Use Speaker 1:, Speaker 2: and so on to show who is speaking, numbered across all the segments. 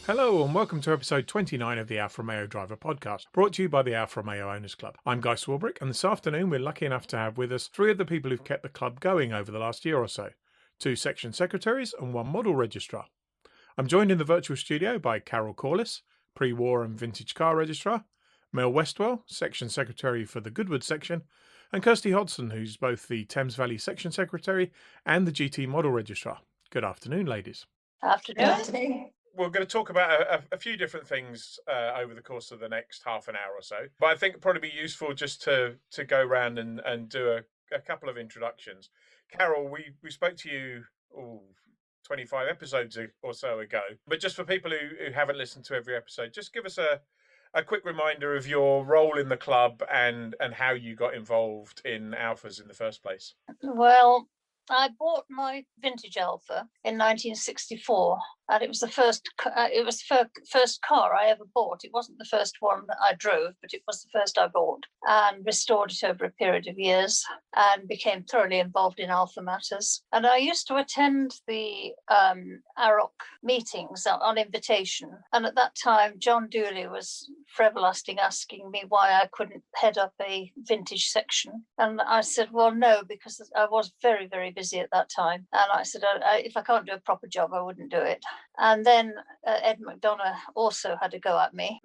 Speaker 1: Hello and welcome to episode 29 of the Alfa Romeo Driver Podcast, brought to you by the Alfa Romeo Owners Club. I'm Guy Swarbrick, and this afternoon we're lucky enough to have with us three of the people who've kept the club going over the last year or so, two section secretaries and one model registrar. I'm joined in the virtual studio by Carol Corliss, pre-war and vintage car registrar, Mel Westwell, section secretary for the Goodwood section, and Kirsty Hodson, who's both the Thames Valley Section Secretary and the GT Model Registrar. Good afternoon, ladies.
Speaker 2: Afternoon.
Speaker 3: Good afternoon.
Speaker 1: We're going to talk about a few different things over the course of the next half an hour or so. But I think it'd probably be useful just to go around and do a couple of introductions. Carol, we spoke to you 25 episodes or so ago. But just for people who haven't listened to every episode, just give us a quick reminder of your role in the club and how you got involved in Alfas in the first place.
Speaker 2: Well, I bought my vintage Alfa in 1964, and it was the first car I ever bought. It wasn't the first one that I drove, but it was the first I bought, and restored it over a period of years and became thoroughly involved in Alfa matters. And I used to attend the AROC meetings on invitation. And at that time, John Dooley was for everlasting asking me why I couldn't head up a vintage section. And I said, well, no, because I was very, very busy at that time. And I said, if I can't do a proper job, I wouldn't do it. And then Ed McDonough also had a go at me.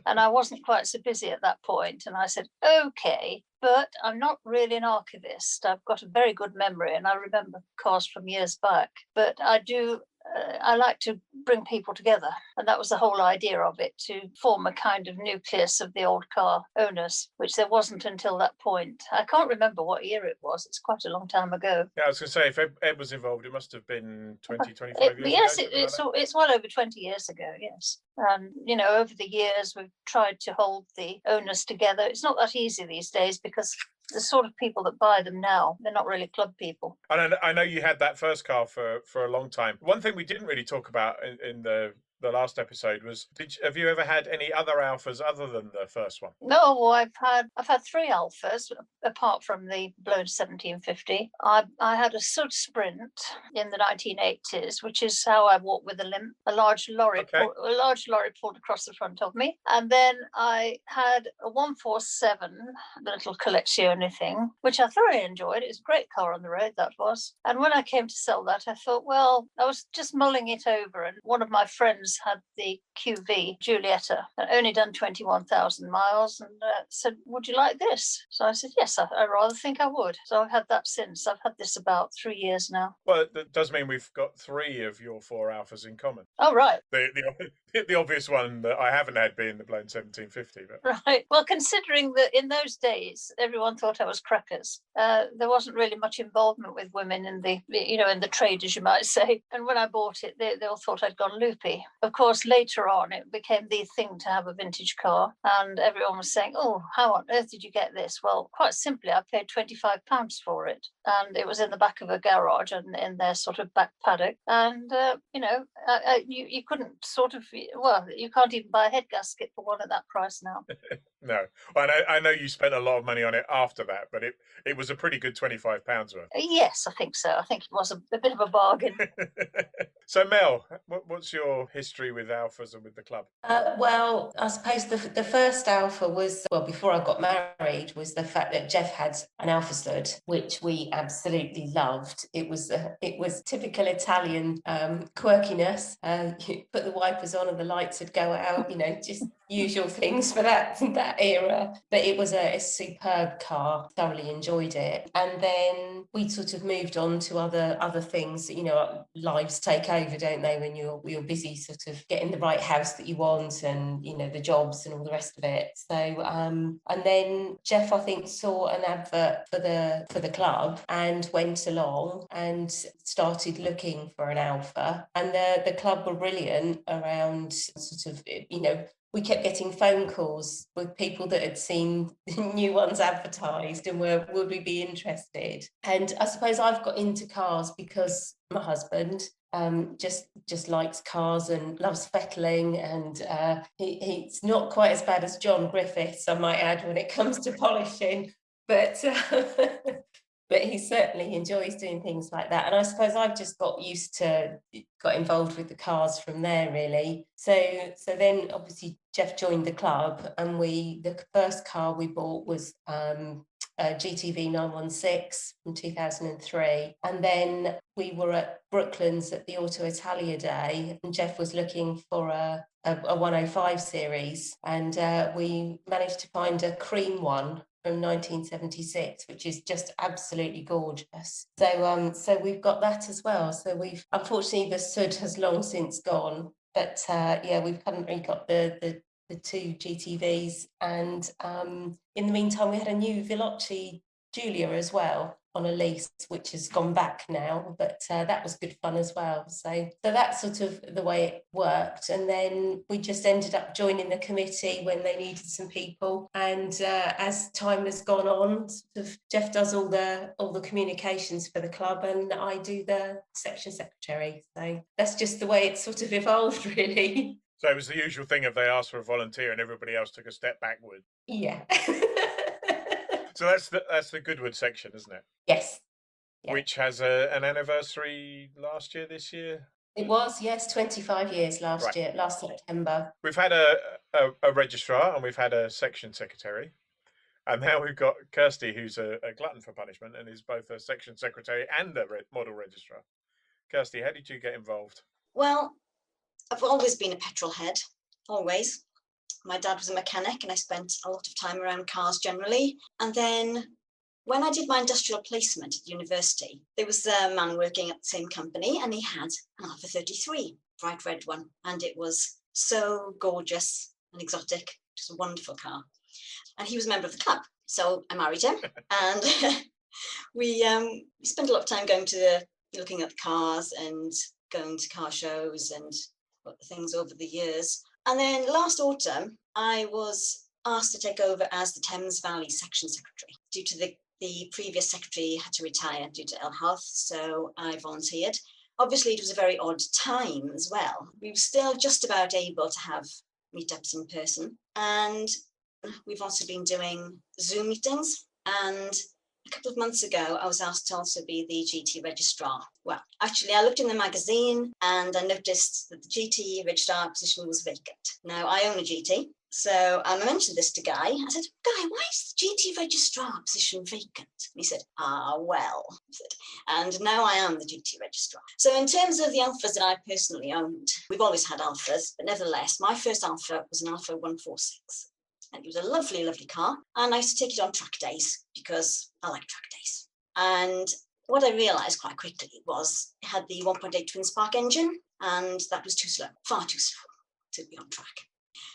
Speaker 2: And I wasn't quite so busy at that point. And I said, okay, but I'm not really an archivist. I've got a very good memory and I remember cars from years back. But I like to bring people together. And that was the whole idea of it, to form a kind of nucleus of the old car owners, which there wasn't until that point. I can't remember what year it was. It's quite a long time ago.
Speaker 1: Yeah, I was going to say, if Ed was involved, it must have been 20, 25 years
Speaker 2: yes,
Speaker 1: ago.
Speaker 2: it's well over 20 years ago, yes. And, over the years, we've tried to hold the owners together. It's not that easy these days because the sort of people that buy them now, they're not really club people.
Speaker 1: And I know you had that first car for a long time. One thing we didn't really talk about in the last episode was, have you ever had any other Alfas other than the first one?
Speaker 2: No, I've had 3 Alfas apart from the blown 1750. I had a Sud Sprint in the 1980s, which is how I walked with a limp. A large lorry pulled across the front of me, and then I had a 147, the little collezione thing, which I thoroughly enjoyed. It was a great car on the road, that was. And when I came to sell that, I thought, well, I was just mulling it over, and one of my friends had the QV Giulietta and only done 21,000 miles, and said, would you like this? So I said, yes, I rather think I would. So I've had that since. I've had this about 3 years now.
Speaker 1: Well, that does mean we've got 3 of your 4 Alfas in common.
Speaker 2: Oh, right.
Speaker 1: The obvious one that I haven't had being the blown 1750. But...
Speaker 2: Right. Well, considering that in those days, everyone thought I was crackers. There wasn't really much involvement with women in the trade, as you might say. And when I bought it, they all thought I'd gone loopy. Of course, later on, it became the thing to have a vintage car. And everyone was saying, oh, how on earth did you get this? Well, quite simply, I paid £25 for it. And it was in the back of a garage and in their sort of back paddock. And, you couldn't you can't even buy a head gasket for one at that price now.
Speaker 1: No. Well, I know you spent a lot of money on it after that, but it was a pretty good £25 worth.
Speaker 2: Yes, I think so. I think it was a bit of a bargain.
Speaker 1: So, Mel, what's your history with Alfas and with the club?
Speaker 3: Well, I suppose the first Alfa was, before I got married, was the fact that Jeff had an Alfa Stud, which we absolutely loved. It was typical Italian quirkiness. You put the wipers on and the lights would go out, just usual things for that era. But it was a superb car. Thoroughly enjoyed it. And then we sort of moved on to other things. Lives take over, don't they, when you're busy sort of getting the right house that you want and the jobs and all the rest of it. So and then Jeff, I think, saw an advert for the club and went along and started looking for an Alfa. And the club were brilliant around sort of we kept getting phone calls with people that had seen new ones advertised and would we be interested? And I suppose I've got into cars because my husband just likes cars and loves fettling, and he's not quite as bad as John Griffiths, I might add, when it comes to polishing. But but he certainly enjoys doing things like that. And I suppose I've just got involved with the cars from there, really. So then obviously Jeff joined the club, and the first car we bought was a GTV 916 from 2003. And then we were at Brooklands at the Auto Italia Day, and Jeff was looking for a 105 series, and we managed to find a cream one from 1976, which is just absolutely gorgeous. So we've got that as well. So unfortunately the Sud has long since gone, but we've currently got the two GTVs, and in the meantime we had a new Veloci Giulia as well on a lease, which has gone back now, but that was good fun as well. So that's sort of the way it worked. And then we just ended up joining the committee when they needed some people. And as time has gone on, sort of Jeff does all the communications for the club, and I do the section secretary. So that's just the way it's sort of evolved, really.
Speaker 1: So it was the usual thing of they asked for a volunteer and everybody else took a step backward.
Speaker 3: Yeah.
Speaker 1: So that's the Goodwood section, isn't it?
Speaker 3: Yes.
Speaker 1: Yeah. Which has an anniversary this year?
Speaker 3: It was, yes, 25 years last year, last September.
Speaker 1: We've had a registrar and we've had a section secretary. And now we've got Kirsty, who's a glutton for punishment and is both a section secretary and a model registrar. Kirsty, how did you get involved?
Speaker 4: Well, I've always been a petrol head, always. My dad was a mechanic and I spent a lot of time around cars generally. And then when I did my industrial placement at university, there was a man working at the same company and he had an Alfa 33, bright red one. And it was so gorgeous and exotic. It was a wonderful car. And he was a member of the club. So I married him and we spent a lot of time looking at the cars and going to car shows and things over the years. And then last autumn, I was asked to take over as the Thames Valley Section Secretary due to the previous secretary had to retire due to ill health. So I volunteered. Obviously, it was a very odd time as well. We were still just about able to have meetups in person. And we've also been doing Zoom meetings. And a couple of months ago, I was asked to also be the GT Registrar. Well, actually, I looked in the magazine and I noticed that the GT Registrar position was vacant. Now, I own a GT, so I mentioned this to Guy. I said, Guy, why is the GT Registrar position vacant? And he said, well. And now I am the GT Registrar. So in terms of the Alphas that I personally owned, we've always had Alphas, but nevertheless, my first Alpha was an Alpha 146. And it was a lovely, lovely car. And I used to take it on track days because I like track days. And what I realised quite quickly was it had the 1.8 twin spark engine, and that was too slow, far too slow to be on track.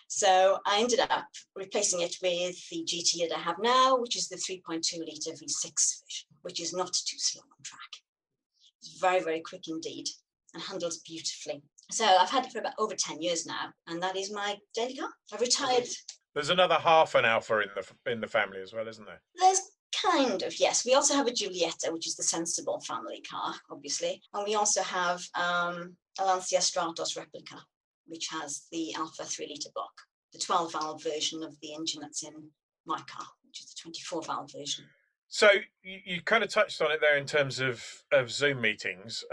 Speaker 4: So I ended up replacing it with the GT that I have now, which is the 3.2 litre V6 version, which is not too slow on track. It's very, very quick indeed and handles beautifully. So I've had it for about over 10 years now, and that is my daily car. I've retired.
Speaker 1: There's another half an Alpha in the family as well, isn't there?
Speaker 4: There's kind of, yes. We also have a Giulietta, which is the sensible family car, obviously. And we also have a Lancia Stratos replica, which has the Alpha 3-litre block, the 12-valve version of the engine that's in my car, which is the 24-valve version.
Speaker 1: So you kind of touched on it there in terms of Zoom meetings.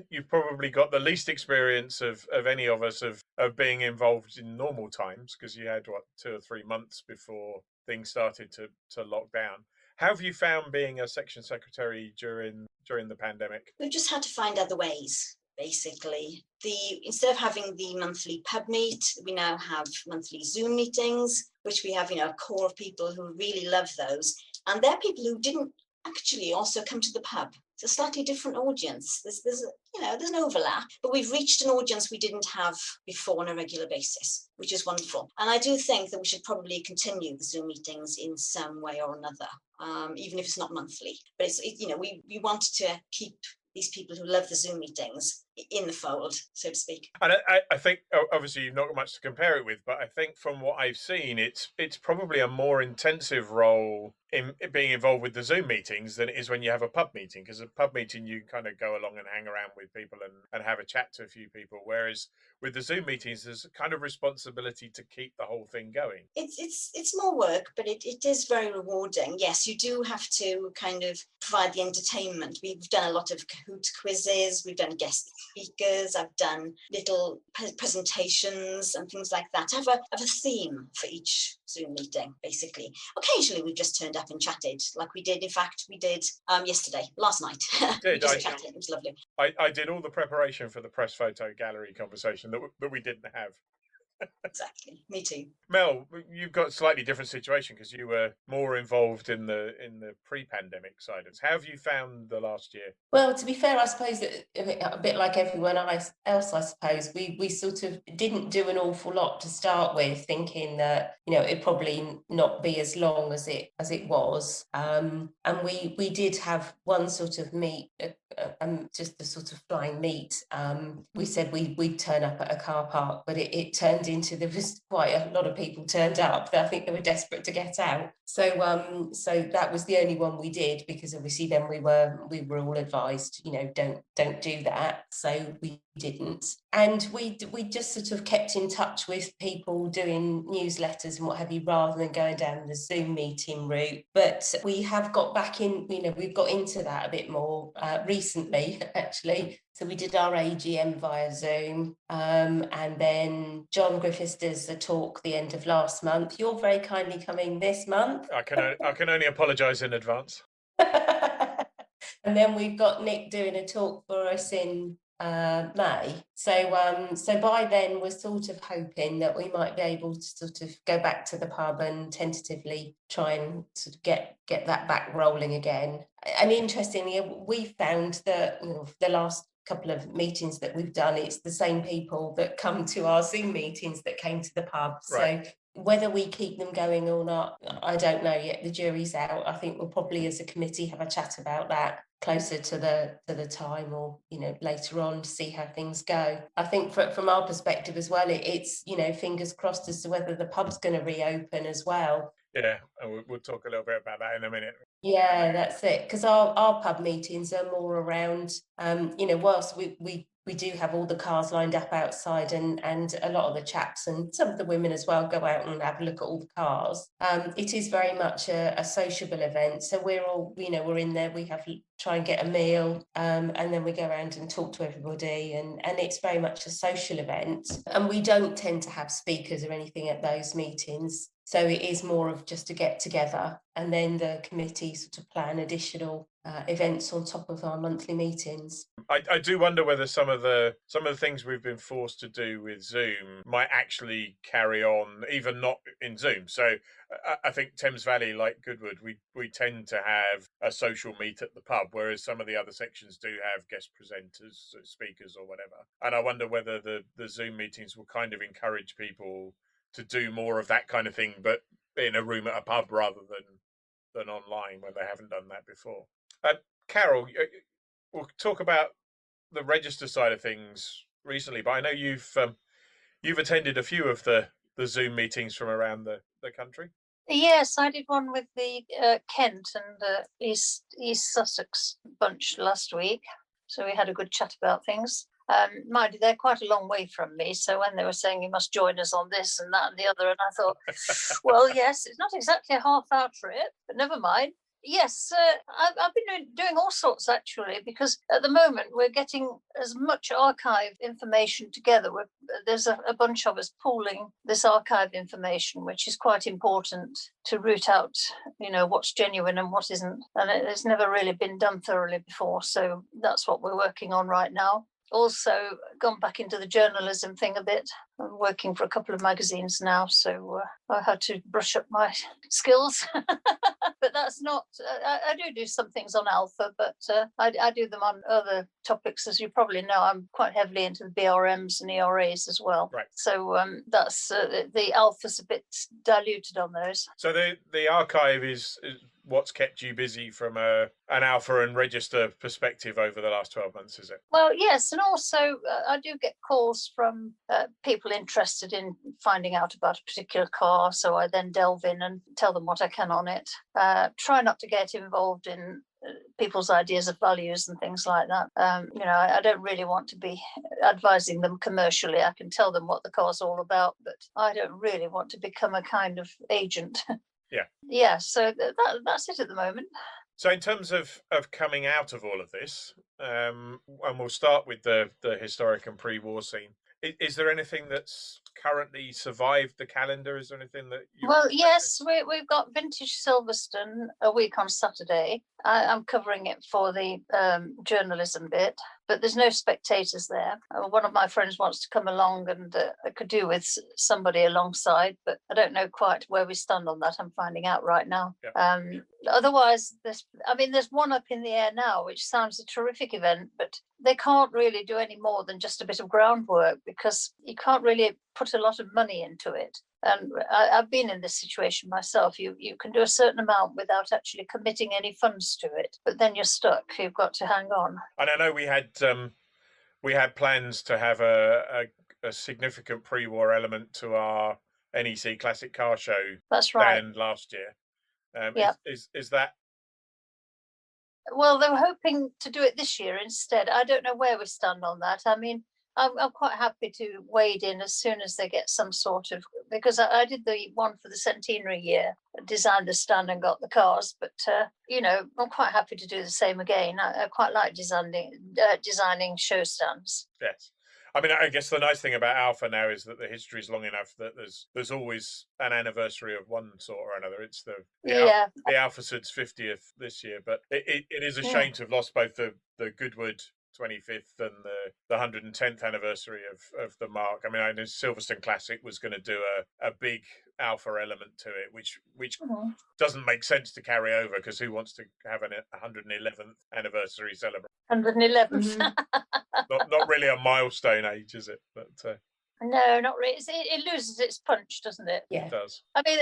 Speaker 1: You've probably got the least experience of any of us of being involved in normal times because you had, 2 or 3 months before things started to lock down. How have you found being a section secretary during the pandemic?
Speaker 4: We've just had to find other ways, basically. Instead of having the monthly pub meet, we now have monthly Zoom meetings, which we have, a core of people who really love those. And they're people who didn't actually also come to the pub. It's a slightly different audience. There's an overlap, but we've reached an audience we didn't have before on a regular basis, which is wonderful. And I do think that we should probably continue the Zoom meetings in some way or another, even if it's not monthly. But we want to keep these people who love the Zoom meetings in the fold, so to speak.
Speaker 1: And I think, obviously, you've not got much to compare it with, but I think from what I've seen, it's probably a more intensive role in being involved with the Zoom meetings than it is when you have a pub meeting. Because a pub meeting, you kind of go along and hang around with people and have a chat to a few people. Whereas with the Zoom meetings, there's a kind of responsibility to keep the whole thing going.
Speaker 4: It's more work, but it is very rewarding. Yes, you do have to kind of provide the entertainment. We've done a lot of Kahoot quizzes, we've done guest speakers, I've done little presentations and things like that. I have a theme for each Zoom meeting, basically. Occasionally we've just turned up and chatted, like we did yesterday, last night. We just chatted. It was lovely.
Speaker 1: I did all the preparation for the press photo gallery conversation that we didn't have.
Speaker 4: Exactly, me too.
Speaker 1: Mel, you've got a slightly different situation because you were more involved in the pre-pandemic side. How have you found the last year?
Speaker 3: Well, to be fair, I suppose a bit like everyone else, I suppose, we sort of didn't do an awful lot to start with, thinking that, you know, it'd probably not be as long as it was. And we did have one sort of meet, just the sort of flying meet. We said we'd turn up at a car park, but it turned into, there was quite a lot of people turned up. I think they were desperate to get out. So that was the only one we did, because obviously then we were all advised, you know, don't do that. So we didn't. And we just sort of kept in touch with people doing newsletters and what have you, rather than going down the Zoom meeting route. But we have got back in, you know, we've got into that a bit more recently, actually. So we did our AGM via Zoom, and then John Griffiths does a talk the end of last month. You're very kindly coming this month.
Speaker 1: I can only apologise in advance.
Speaker 3: And then we've got Nick doing a talk for us in May. So by then we're sort of hoping that we might be able to sort of go back to the pub and tentatively try and sort of get that back rolling again. And interestingly, we found that, you know, the last couple of meetings that we've done, it's the same people that come to our Zoom meetings that came to the pub. Right. So whether we keep them going or not, I don't know yet. The jury's out. I think we'll probably, as a committee, have a chat about that closer to the time, or, you know, later on, to see how things go. I think from our perspective as well, it's, you know, fingers crossed as to whether the pub's going to reopen as well.
Speaker 1: Yeah, and we'll talk a little bit about that in a minute.
Speaker 3: Yeah, that's it. Because our pub meetings are more around, you know, whilst we do have all the cars lined up outside, and a lot of the chaps and some of the women as well go out and have a look at all the cars. It is very much a sociable event. So we're all, you know, we're in there, we have try and get a meal, and then we go around and talk to everybody, and it's very much a social event. And we don't tend to have speakers or anything at those meetings. So it is more of just a get together, and then the committee sort of plan additional events on top of our monthly meetings.
Speaker 1: I do wonder whether some of the things we've been forced to do with Zoom might actually carry on, even not in Zoom. So I think Thames Valley, like Goodwood, we tend to have a social meet at the pub, whereas some of the other sections do have guest presenters, speakers or whatever. And I wonder whether the Zoom meetings will kind of encourage people to do more of that kind of thing, but in a room at a pub rather than online, when they haven't done that before. Carol, we'll talk about the register side of things recently, but I know you've attended a few of the Zoom meetings from around the country.
Speaker 2: Yes, I did one with the Kent and East Sussex bunch last week. So we had a good chat about things. Mind you, they're quite a long way from me. So when they were saying you must join us on this and that and the other, and I thought, well, yes, it's not exactly a half-hour trip, but never mind. Yes, I've been doing all sorts, actually, because at the moment we're getting as much archive information together. There's a bunch of us pooling this archive information, which is quite important to root out, you know, what's genuine and what isn't. And it's never really been done thoroughly before. So that's what we're working on right now. Also gone back into the journalism thing a bit. I'm working for a couple of magazines now, so I had to brush up my skills. But that's not, I do some things on Alpha, but I do them on other topics. As you probably know, I'm quite heavily into the BRMs and ERAs as well. Right. So that's, the Alpha's a bit diluted on those.
Speaker 1: So the archive is what's kept you busy from an Alpha and Register perspective over the last 12 months, is it?
Speaker 2: Well, yes, and also I do get calls from people interested in finding out about a particular car, so I then delve in and tell them what I can on it. Try not to get involved in people's ideas of values and things like that. I don't really want to be advising them commercially. I can tell them what the car's all about, but I don't really want to become a kind of agent. Yeah, so that's it at the moment.
Speaker 1: So in terms of coming out of all of this, and we'll start with the historic and pre-war scene, is there anything that's currently survived the calendar? Is there anything that you...
Speaker 2: Well, yes, we've got Vintage Silverstone a week on Saturday. I'm covering it for the journalism bit, but there's no spectators there. One of my friends wants to come along, and I could do with somebody alongside, but I don't know quite where we stand on that. I'm finding out right now.
Speaker 1: Yeah.
Speaker 2: Otherwise, there's one up in the air now, which sounds a terrific event, but they can't really do any more than just a bit of groundwork because you can't really put a lot of money into it. And I've been in this situation myself. You can do a certain amount without actually committing any funds to it, but then you're stuck. You've got to hang on.
Speaker 1: And I know we had plans to have a significant pre-war element to our NEC Classic Car Show.
Speaker 2: That's right.
Speaker 1: Last year.
Speaker 2: Yeah.
Speaker 1: Is that?
Speaker 2: Well, they were hoping to do it this year instead. I don't know where we stand on that. I mean, I'm quite happy to wade in as soon as they get some sort of, because I did the one for the centenary year, designed the stand and got the cars, but I'm quite happy to do the same again. I quite like designing show stands.
Speaker 1: Yes. I mean, I guess the nice thing about Alpha now is that the history is long enough that there's always an anniversary of one sort or another. It's the Alpha Sud's 50th this year, but it is a shame to have lost both the Goodwood 25th and the 110th anniversary of the mark. I mean, I know Silverstone Classic was going to do a big Alpha element to it, which doesn't make sense to carry over, because who wants to have an 111th anniversary celebration?
Speaker 2: 111th.
Speaker 1: Not really a milestone age, is it? But
Speaker 2: no, not really. It loses its punch, doesn't it?
Speaker 3: Yeah,
Speaker 1: it does.
Speaker 2: I mean,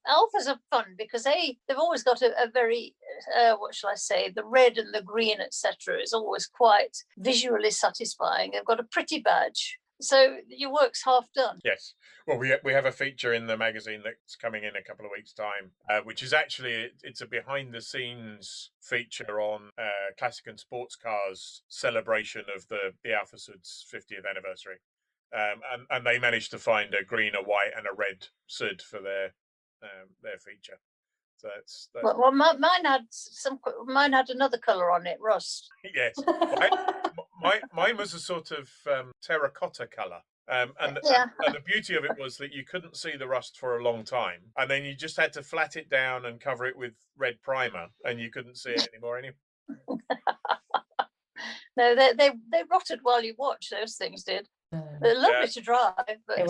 Speaker 2: Alphas are fun because they've always got a very, what shall I say, the red and the green, etc. is always quite visually satisfying. They've got a pretty badge. So your work's half done.
Speaker 1: Yes. Well, we have a feature in the magazine that's coming in a couple of weeks' time, which is actually, it's a behind-the-scenes feature on classic and sports cars celebration of the Alpha Sud's 50th anniversary. And they managed to find a green, a white, and a red Sud for their feature. So that's...
Speaker 2: Well, mine had another colour on it, rust.
Speaker 1: Yes. Mine was a sort of terracotta colour. And the beauty of it was that you couldn't see the rust for a long time, and then you just had to flat it down and cover it with red primer, and you couldn't see it anymore.
Speaker 2: No, they rotted while you watched. Those things did. They're lovely to drive, but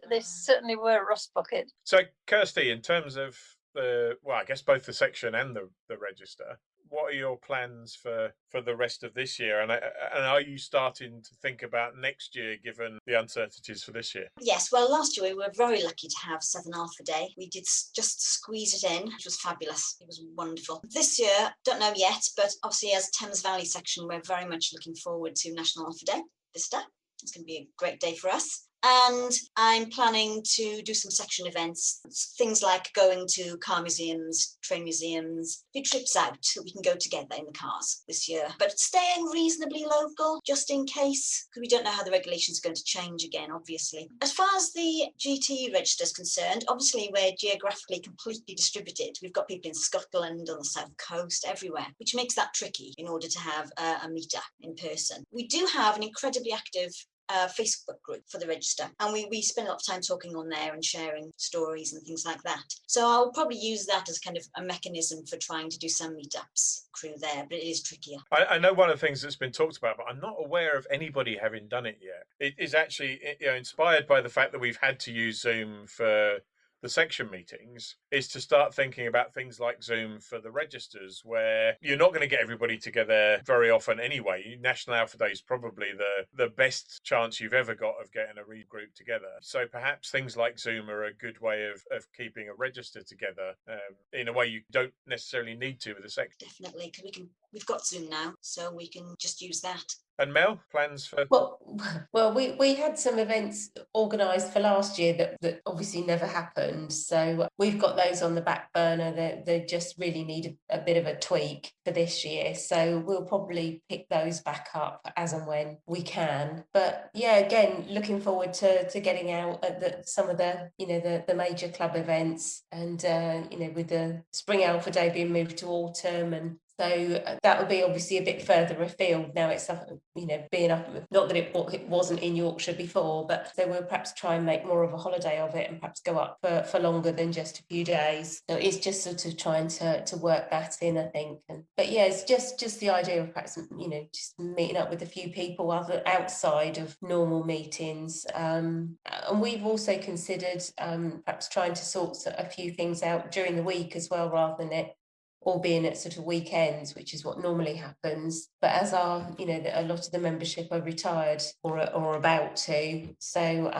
Speaker 2: they certainly were a rust bucket.
Speaker 1: So, Kirsty, in terms of I guess both the section and the register, what are your plans for the rest of this year? And are you starting to think about next year, given the uncertainties for this year?
Speaker 4: Yes, well, last year we were very lucky to have 7 Alpha Day. We did just squeeze it in, which was fabulous. It was wonderful. This year, don't know yet, but obviously as Thames Valley Section, we're very much looking forward to National Alpha Day, Vista. It's going to be a great day for us. And I'm planning to do some section events, things like going to car museums, train museums, do trips out so we can go together in the cars this year. But staying reasonably local, just in case, because we don't know how the regulations are going to change again, obviously. As far as the GT Register is concerned, obviously we're geographically completely distributed. We've got people in Scotland, on the south coast, everywhere, which makes that tricky in order to have a meetup in person. We do have an incredibly active Facebook group for the register, and we spend a lot of time talking on there and sharing stories and things like that. So I'll probably use that as kind of a mechanism for trying to do some meetups through there, but it is trickier.
Speaker 1: I know one of the things that's been talked about, but I'm not aware of anybody having done it yet. It is actually inspired by the fact that we've had to use Zoom for the section meetings is to start thinking about things like Zoom for the registers, where you're not going to get everybody together very often anyway. National Alpha Day is probably the best chance you've ever got of getting a regroup together. So perhaps things like Zoom are a good way of keeping a register together in a way you don't necessarily need to with a section.
Speaker 4: Definitely, because we've got Zoom now, so we can just use that.
Speaker 1: And Mel, plans for?
Speaker 3: Well, we had some events organised for last year that obviously never happened. So we've got those on the back burner. They just really need a bit of a tweak for this year. So we'll probably pick those back up as and when we can. But yeah, again, looking forward to getting out at some of the the major club events, and with the Spring Alpha Day being moved to autumn, and so that would be obviously a bit further afield now. It's being up, not that it wasn't in Yorkshire before, but so we'll perhaps try and make more of a holiday of it and perhaps go up for longer than just a few days. So it's just sort of trying to work that in, I think. But yeah, it's just the idea of perhaps just meeting up with a few people outside of normal meetings. And we've also considered perhaps trying to sort a few things out during the week as well, rather than it all being at sort of weekends, which is what normally happens. But as a lot of the membership are retired or about to, so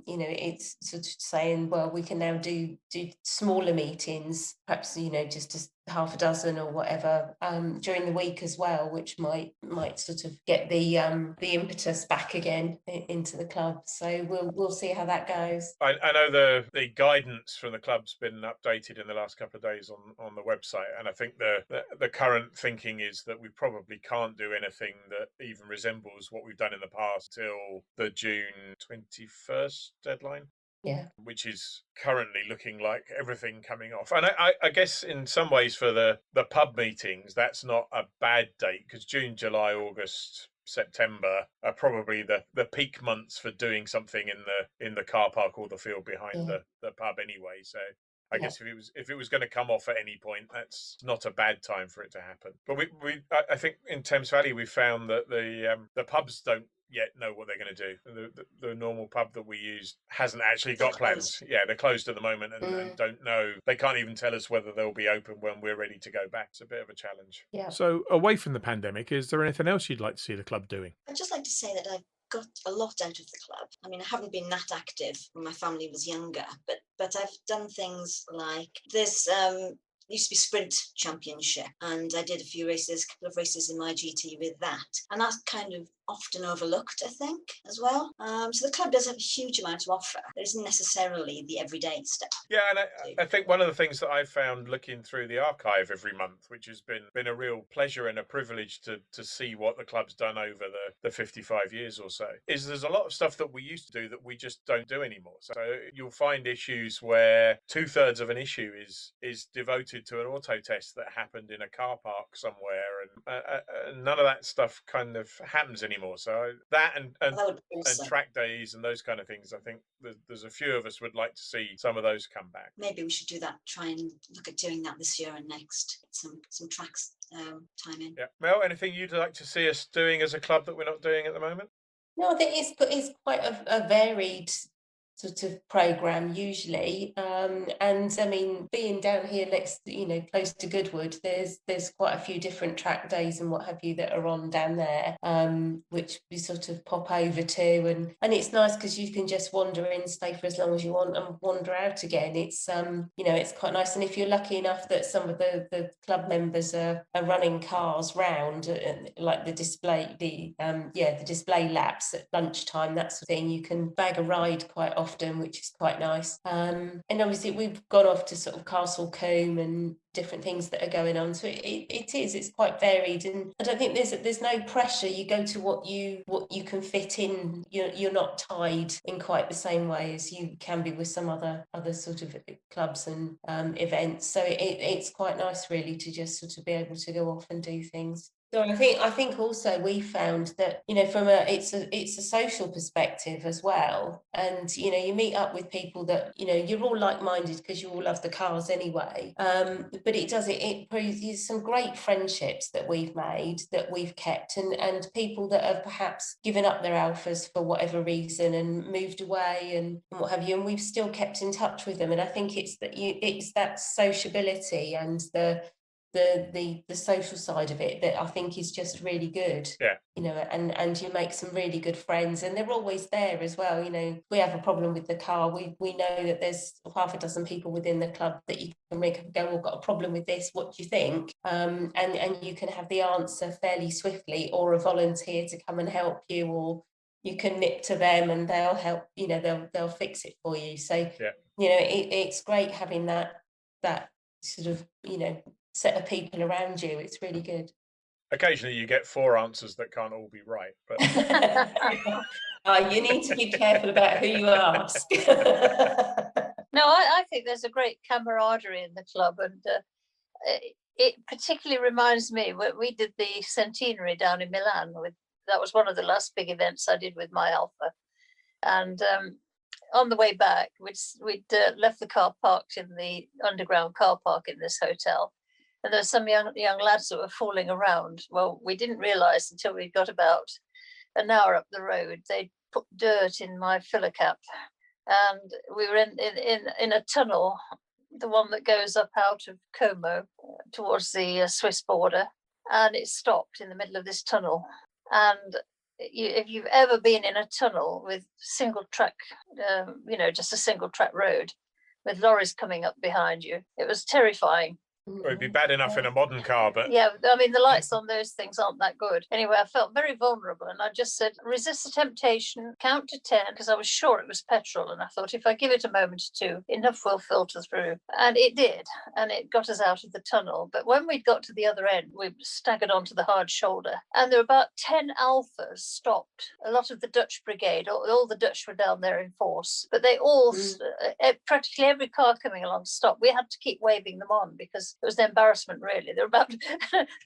Speaker 3: it's sort of saying, well, we can now do smaller meetings, perhaps just half a dozen or whatever during the week as well, which might sort of get the impetus back again into the club. So we'll see how that goes.
Speaker 1: I know the guidance from the club's been updated in the last couple of days on the website, and I think the current thinking is that we probably can't do anything that even resembles what we've done in the past till the June 21st deadline.
Speaker 3: Yeah.
Speaker 1: Which is currently looking like everything coming off. And I guess in some ways for the pub meetings, that's not a bad date, because June, July, August, September are probably the peak months for doing something in the car park or the field behind the pub anyway. So I guess if it was going to come off at any point, that's not a bad time for it to happen. But I think in Thames Valley we found that the pubs don't yet know what they're going to do. The normal pub that we use hasn't actually got plans. Yeah, they're closed at the moment and don't know. They can't even tell us whether they'll be open when we're ready to go back. It's a bit of a challenge.
Speaker 3: Yeah.
Speaker 1: So away from the pandemic, is there anything else you'd like to see the club doing?
Speaker 4: I'd just like to say that I've got a lot out of the club. I mean, I haven't been that active when my family was younger, but I've done things like there's used to be sprint championship, and I did a couple of races in my GT with that, and that's kind of often overlooked, I think, as well. So the club does have a huge amount to offer. There isn't necessarily the everyday stuff.
Speaker 1: Yeah, and I think one of the things that I've found looking through the archive every month, which has been a real pleasure and a privilege to see what the club's done over the 55 years or so, is there's a lot of stuff that we used to do that we just don't do anymore. So you'll find issues where 2/3 of an issue is devoted to an auto test that happened in a car park somewhere, and none of that stuff kind of happens anymore. So that and track days and those kind of things, I think there's a few of us would like to see some of those come back.
Speaker 4: Maybe we should do that. Try and look at doing that this year and next. Some tracks time in.
Speaker 1: Yeah, Mel, anything you'd like to see us doing as a club that we're not doing at the moment?
Speaker 3: No, I think it's quite a varied sort of program usually, and I mean, being down here next, close to Goodwood, there's quite a few different track days and what have you that are on down there, which we sort of pop over to, and it's nice because you can just wander in, stay for as long as you want, and wander out again. It's it's quite nice, and if you're lucky enough that some of the club members are running cars round, like the display laps at lunchtime, that sort of thing, you can bag a ride quite often, which is quite nice. And obviously we've gone off to sort of Castle Combe and different things that are going on, so it's quite varied, and I don't think there's no pressure. You go to what you can fit in. You're not tied in quite the same way as you can be with some other sort of clubs and events, so it's quite nice really to just sort of be able to go off and do things. So I think also we found that, you know, from it's a social perspective as well. And, you know, you meet up with people that, you know, you're all like-minded because you all love the cars anyway. But it produces some great friendships that we've made, that we've kept, and people that have perhaps given up their Alphas for whatever reason and moved away and what have you, and we've still kept in touch with them. And I think it's that sociability and the social side of it that I think is just really good.
Speaker 1: Yeah.
Speaker 3: You know, and you make some really good friends, and they're always there as well. You know, we have a problem with the car, we know that there's half a dozen people within the club that you can ring up and go, "We've got a problem with this, what do you think?" And you can have the answer fairly swiftly, or a volunteer to come and help you, or you can nip to them and they'll help, you know, they'll fix it for you. So
Speaker 1: Yeah.
Speaker 3: you know, it's great having that sort of, you know, set of people around you. It's really good.
Speaker 1: Occasionally you get 4 answers that can't all be right, but
Speaker 3: You need to be careful about who you ask.
Speaker 2: No, I think there's a great camaraderie in the club, and it particularly reminds me when we did the centenary down in Milan. That was one of the last big events I did with my Alpha, and on the way back, we'd left the car parked in the underground car park in this hotel. And there were some young lads that were fooling around. Well, we didn't realise until we got about an hour up the road, they'd put dirt in my filler cap. And we were in a tunnel, the one that goes up out of Como towards the Swiss border. And it stopped in the middle of this tunnel. And if you've ever been in a tunnel with single track, you know, just a single track road with lorries coming up behind you, it was terrifying.
Speaker 1: it would be bad enough in a modern car, but
Speaker 2: yeah, I mean, the lights on those things aren't that good. Anyway, I felt very vulnerable, and I just said, resist the temptation, count to 10, because I was sure it was petrol. And I thought, if I give it a moment or two, enough will filter through. And it did, and it got us out of the tunnel. But when we'd got to the other end, we staggered onto the hard shoulder, and there were about 10 Alphas stopped. A lot of the Dutch brigade, all the Dutch were down there in force, but they all, practically every car coming along stopped. We had to keep waving them on because it was an embarrassment, really. There were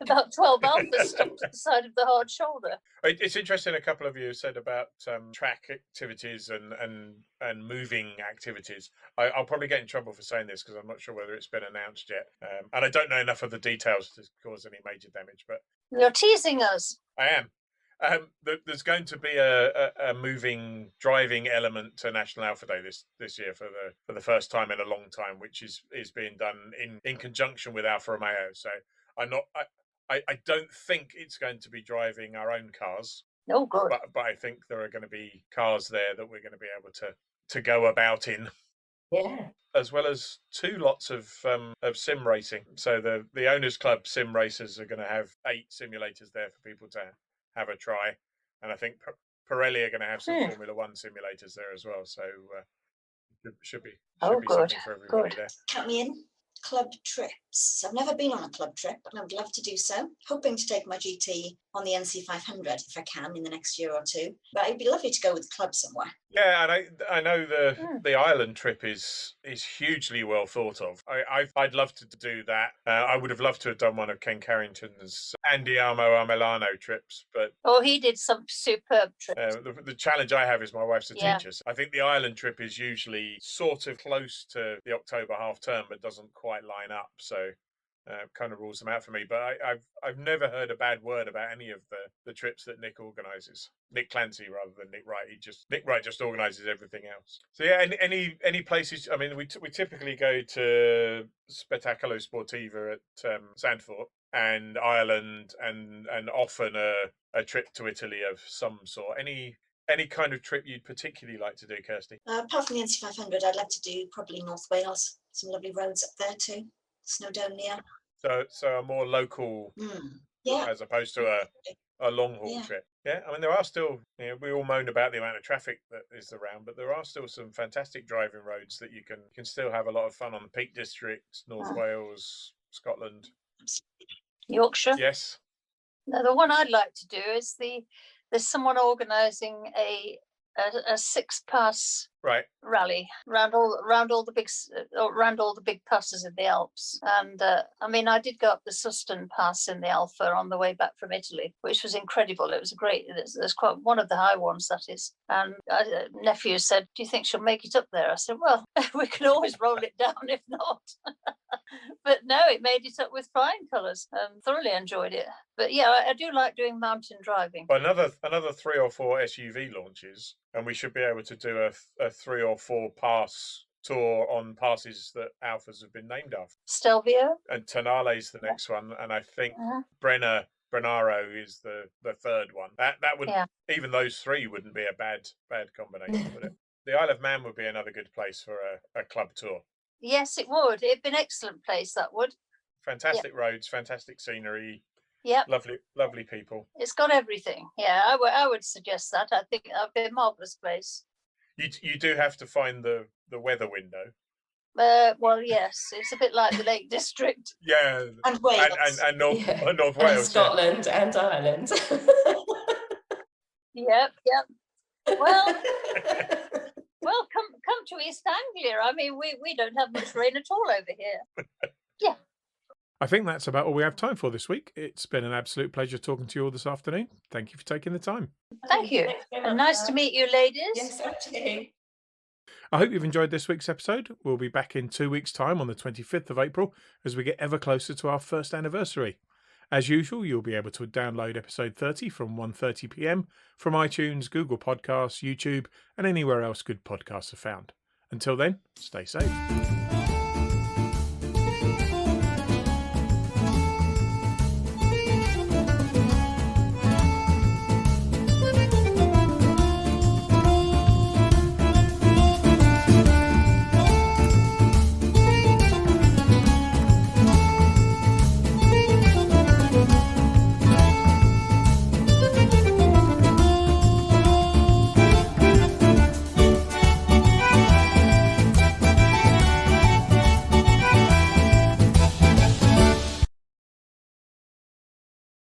Speaker 2: about 12 Alphas stopped at the side of the hard shoulder.
Speaker 1: it's interesting. A couple of you said about track activities and moving activities. I'll probably get in trouble for saying this because I'm not sure whether it's been announced yet, and I don't know enough of the details to cause any major damage. But
Speaker 2: You're teasing us.
Speaker 1: I am. There's going to be a moving driving element to National Alpha Day this year for the first time in a long time, which is being done in conjunction with Alfa Romeo. So I don't think it's going to be driving our own cars.
Speaker 2: Oh, good.
Speaker 1: But I think there are going to be cars there that we're going to be able to go about in.
Speaker 3: Yeah.
Speaker 1: As well as 2 lots of sim racing. So the Owners Club sim racers are going to have 8 simulators there for people to have a try, and I think Pirelli are going to have some Formula One simulators there as well. So should be something for everybody there.
Speaker 4: Count me in. Club trips. I've never been on a club trip, but I would love to do so. Hoping to take my GT on the NC 500 if I can in the next year or two. But it'd be lovely to go with the club somewhere.
Speaker 1: Yeah, and I know the Ireland trip is hugely well thought of. I'd love to do that. I would have loved to have done one of Ken Carrington's Andiamo a Milano trips, but
Speaker 2: he did some superb trips.
Speaker 1: The challenge I have is my wife's a teacher. So I think the Ireland trip is usually sort of close to the October half term, but doesn't quite line up. So kind of rules them out for me. But I've never heard a bad word about any of the trips that Nick organises. Nick Clancy rather than Nick Wright. Nick Wright just organises everything else. So yeah, any places. I mean, we typically go to Spettacolo Sportiva at Zandvoort and Ireland, and often a trip to Italy of some sort. Any kind of trip you'd particularly like to do, Kirsty?
Speaker 4: Apart from the NC 500, I'd like to do probably North Wales. Some lovely roads up there too. Snowdonia.
Speaker 1: So a more local, as opposed to a long haul trip. Yeah, I mean there are still. We all moan about the amount of traffic that is around, but there are still some fantastic driving roads that you can still have a lot of fun on. The Peak District, North Wales, Scotland,
Speaker 2: Yorkshire.
Speaker 1: Yes.
Speaker 2: Now, the one I'd like to do is there's someone organising a a 6-pass
Speaker 1: Right.
Speaker 2: rally around all the big passes in the Alps. And I mean, I did go up the Suston Pass in the Alpha on the way back from Italy, which was incredible. It was there's quite one of the high ones, that is. And nephew said, "Do you think she'll make it up there?" I said, "Well, we can always roll it down if not." But no, it made it up with flying colours. Thoroughly enjoyed it. But yeah, I do like doing mountain driving.
Speaker 1: Well, another 3 or 4 SUV launches, and we should be able to do a 3 or 4 pass tour on passes that Alphas have been named after.
Speaker 2: Stelvio.
Speaker 1: And Tonale's the next one, and I think Brenaro is the third one. That would, even those 3 wouldn't be a bad combination, would it? The Isle of Man would be another good place for a club tour.
Speaker 2: Yes, it would. It'd be an excellent place, that would.
Speaker 1: Fantastic roads, fantastic scenery.
Speaker 2: Yeah.
Speaker 1: Lovely people.
Speaker 2: It's got everything. Yeah, I would suggest that. I think that'd be a marvellous place.
Speaker 1: You do have to find the weather window.
Speaker 2: Well, yes, it's a bit like the Lake District.
Speaker 1: Yeah,
Speaker 4: and Wales,
Speaker 1: and North Wales,
Speaker 3: and Scotland, and Ireland.
Speaker 2: Yep. Well, come to East Anglia. I mean, we don't have much rain at all over here. Yeah.
Speaker 1: I think that's about all we have time for this week. It's been an absolute pleasure talking to you all this afternoon. Thank you for taking the time.
Speaker 2: Thank you. And nice to meet you, ladies.
Speaker 3: Yes, actually.
Speaker 1: I hope you've enjoyed this week's episode. We'll be back in 2 weeks' time on the 25th of April as we get ever closer to our first anniversary. As usual, you'll be able to download episode 30 from 1:30 p.m. from iTunes, Google Podcasts, YouTube, and anywhere else good podcasts are found. Until then, stay safe.